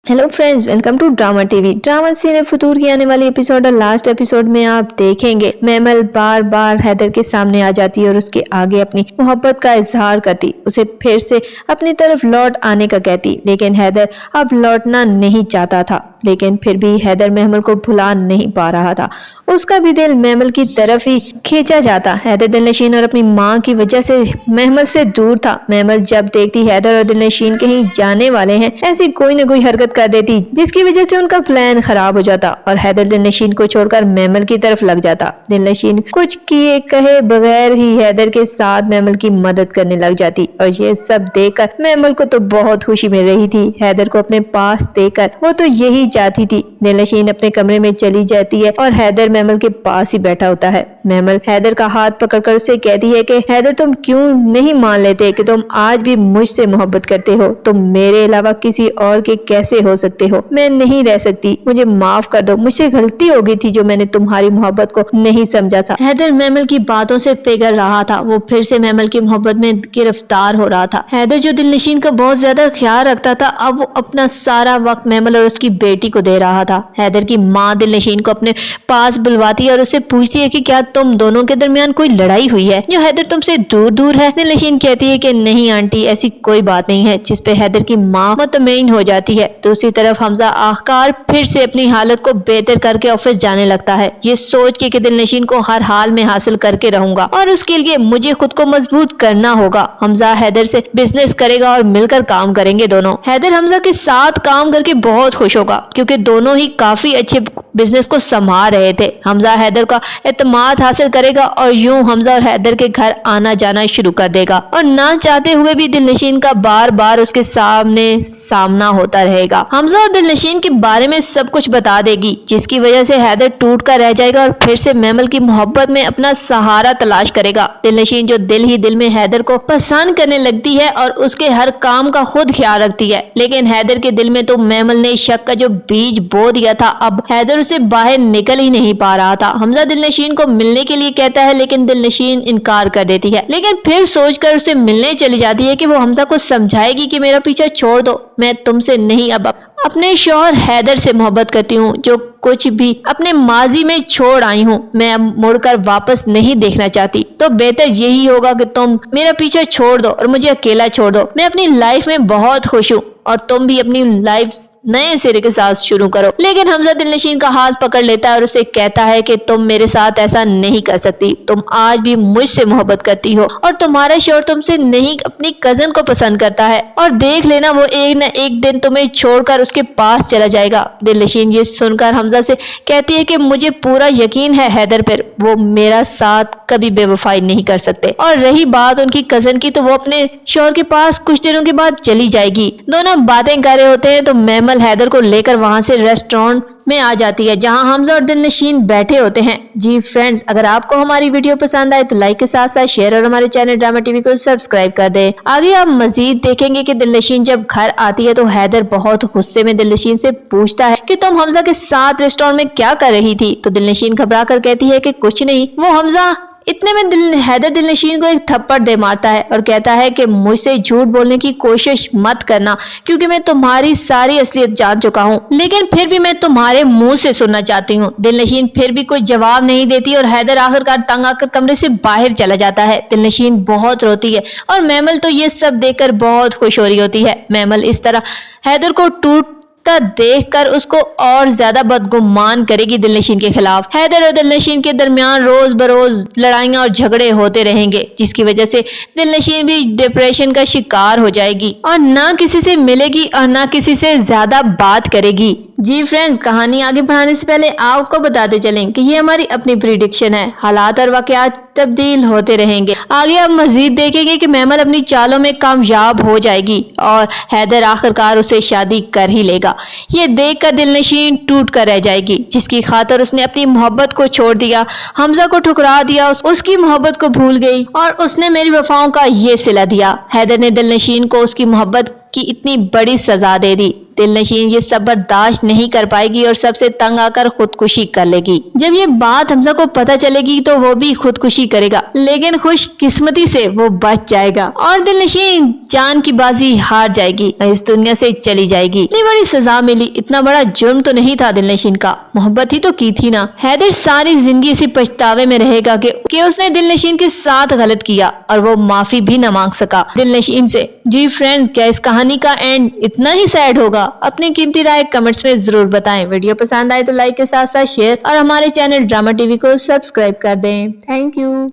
Hello friends, welcome to drama TV. Drama Seene Fatoor की आने वाली एपिसोड और लास्ट एपिसोड में आप देखेंगे मैमल बार बार हैदर के सामने आ जाती और उसके आगे अपनी मोहब्बत का इजहार करती, उसे फिर से अपनी तरफ लौट आने का कहती। लेकिन हैदर अब लौटना नहीं चाहता था, लेकिन फिर भी हैदर महमल को भुला नहीं पा रहा था। उसका भी दिल महमल की तरफ ही खींचा जाता। हैदर दिलनशीन और अपनी माँ की वजह से महमल से दूर था। महमल जब देखती हैदर और दिलनशीन कहीं जाने वाले हैं, ऐसी कोई न कोई हरकत कर देती जिसकी वजह से उनका प्लान खराब हो जाता और हैदर दिलनशीन को छोड़कर महमल की तरफ लग जाता। दिलनशीन कुछ किए कहे बगैर ही हैदर के साथ महमल की मदद करने लग जाती और ये सब देखकर महमल को तो बहुत खुशी मिल रही थी। हैदर को अपने पास देखकर वो तो यही चाहती थी। दिलनशीन अपने कमरे में चली जाती है और हैदर महमल के पास ही बैठा होता है। महमल हैदर का हाथ पकड़कर उसे कहती है कि हैदर, तुम क्यों नहीं मान लेते कि तुम आज भी मुझसे मोहब्बत करते हो? तुम मेरे अलावा किसी और के कैसे हो सकते हो? मैं नहीं रह सकती, मुझे माफ कर दो, मुझसे गलती हो गई थी जो मैंने तुम्हारी मोहब्बत को नहीं समझा था। हैदर महमल की बातों से पिघल रहा था, वो फिर से महमल की मोहब्बत में गिरफ्तार हो रहा था। हैदर जो दिलनशीन का बहुत ज्यादा ख्याल रखता था, अब वो अपना सारा वक्त महमल और उसकी बेटी को दे रहा था। हैदर की माँ दिलनशीन को अपने पास बुलवाती है और उससे पूछती है कि क्या तुम दोनों के दरमियान कोई लड़ाई हुई है जो हैदर तुमसे दूर दूर है? दिलनशीन कहती है कि नहीं आंटी, ऐसी कोई बात नहीं है, जिस पे हैदर की माँ मुतमईन हो जाती है। दूसरी तरफ हमजा आखिरकार फिर से अपनी हालत को बेहतर करके ऑफिस जाने लगता है, ये सोच के कि दिलनशीन को हर हाल में हासिल करके रहूंगा और उसके लिए मुझे खुद को मजबूत करना होगा। हमजा हैदर से बिजनेस करेगा और मिलकर काम करेंगे दोनों। हैदर हमजा के साथ काम करके बहुत खुश होगा क्योंकि दोनों ही काफी अच्छे बिजनेस को संभाल रहे थे। हमजा हैदर का एतमाद हासिल करेगा और यूं हमजा और हैदर के घर आना जाना शुरू कर देगा और ना चाहते हुए भी दिलनशीन का बार बार उसके सामना होता रहेगा। हमजा और दिलनशीन के बारे में सब कुछ बता देगी, जिसकी वजह से हैदर टूट कर रह जाएगा और फिर से महमल की मोहब्बत में अपना सहारा तलाश करेगा। दिलनशीन जो दिल ही दिल में हैदर को पसंद करने लगती है और उसके हर काम का खुद ख्याल रखती है, लेकिन हैदर के दिल में तो महमल ने शक का जो बीज बो दिया था, अब हैदर उसे बाहर निकल ही नहीं पा रहा था। हमजा दिलनशीन को मिलने के लिए कहता है, लेकिन दिलनशीन इनकार कर देती है, लेकिन फिर सोचकर उसे मिलने चली जाती है कि वो हमजा को समझाएगी कि मेरा पीछा छोड़ दो, मैं तुमसे नहीं अब अपने शौहर हैदर से मोहब्बत करती हूँ। जो कुछ भी अपने माजी में छोड़ आई हूँ, मैं अब मुड़कर वापस नहीं देखना चाहती, तो बेहतर यही होगा कि तुम मेरा पीछा छोड़ दो और मुझे अकेला छोड़ दो। मैं अपनी लाइफ में बहुत खुश हूँ और तुम भी अपनी लाइफ नए सिरे के साथ शुरू करो। लेकिन हमजा दिलनशीन का हाथ पकड़ लेता है और उसे कहता है कि तुम मेरे साथ ऐसा नहीं कर सकती, तुम आज भी मुझसे मोहब्बत करती हो और तुम्हारा शौहर तुमसे नहीं अपनी कजन को पसंद करता है और देख लेना वो एक न एक दिन तुम्हें छोड़कर उसके पास चला जाएगा। दिलनशीन ये सुनकर हमजा से कहती है कि मुझे पूरा यकीन है हैदर पर, वो मेरा साथ कभी बेवफाई नहीं कर सकते। और रही बात उनकी कजन की, तो वो अपने शौहर के पास कुछ दिनों के बाद चली जाएगी। दोनों बातें कर रहे होते हैं तो महमल हैदर को लेकर वहां से रेस्टोरेंट में आ जाती है जहां हमजा और दिलनशीन बैठे होते हैं। जी फ्रेंड्स, अगर आपको हमारी वीडियो पसंद आए तो लाइक के साथ साथ शेयर और हमारे चैनल ड्रामा टीवी को सब्सक्राइब कर दें। आगे आप मजीद देखेंगे कि दिलनशीन जब घर आती है तो हैदर बहुत गुस्से में दिलनशीन से पूछता है कि तुम हमजा के साथ रेस्टोरेंट में क्या कर रही थी? तो दिलनशीन घबरा कर कहती है कि कुछ नहीं। वो हमजा इतने में हैदर दिलनशीन को एक थप्पड़ दे मारता है और कहता है कि मुझसे झूठ बोलने की कोशिश मत करना, क्योंकि मैं तुम्हारी सारी असलियत जान चुका हूँ, लेकिन फिर भी मैं तुम्हारे मुंह से सुनना चाहती हूँ। दिलनशीन फिर भी कोई जवाब नहीं देती और हैदर आखिरकार तंग आकर कमरे से बाहर चला जाता है। दिलनशीन बहुत रोती है और महमल तो ये सब देखकर बहुत खुश हो रही होती है। महमल इस तरह हैदर को टूटता देखकर उसको और ज्यादा बदगुमान करेगी दिलनशीन के खिलाफ। हैदर और दिलनशीन के दरमियान रोज बरोज लड़ाइयां और झगड़े होते रहेंगे, जिसकी वजह से दिलनशीन भी डिप्रेशन का शिकार हो जाएगी और ना किसी से मिलेगी और ना किसी से ज्यादा बात करेगी। जी फ्रेंड्स, कहानी आगे बढ़ाने से पहले आपको बताते चलें कि ये हमारी अपनी प्रिडिक्शन है, हालात और वाकयात तब्दील होते रहेंगे। आगे आप मजीद देखेंगे कि महमल अपनी चालों में कामयाब हो जाएगी और हैदर आखिरकार उसे शादी कर ही लेगा। ये देखकर दिलनशीन टूट कर रह जाएगी, जिसकी खातिर उसने अपनी मोहब्बत को छोड़ दिया, हमजा को ठुकरा दिया, उसकी मोहब्बत को भूल गई और उसने मेरी वफाओं का ये सिला दिया। हैदर ने दिलनशीन को उसकी मोहब्बत की इतनी बड़ी सजा दे दी। दिलनशीन ये सब बर्दाश्त नहीं कर पाएगी और सबसे तंग आकर खुदकुशी कर लेगी। जब ये बात हमजा को पता चलेगी तो वो भी खुदकुशी करेगा, लेकिन खुशकिस्मती से वो बच जाएगा और दिलनशीन जान की बाजी हार जाएगी, इस दुनिया से चली जाएगी। इतनी बड़ी सजा मिली, इतना बड़ा जुर्म तो नहीं था दिलनशीन का, मोहब्बत ही तो की थी ना। हैदर सारी जिंदगी इसी पछतावे में रहेगा कि उसने दिलनशीन के साथ गलत किया और वो माफी भी न मांग सका दिलनशीन से। जी फ्रेंड्स, क्या इस कहानी का एंड इतना ही सैड होगा? अपनी कीमती राय कमेंट्स में जरूर बताएं। वीडियो पसंद आए तो लाइक के साथ साथ शेयर और हमारे चैनल ड्रामा टीवी को सब्सक्राइब कर दें। Thank you.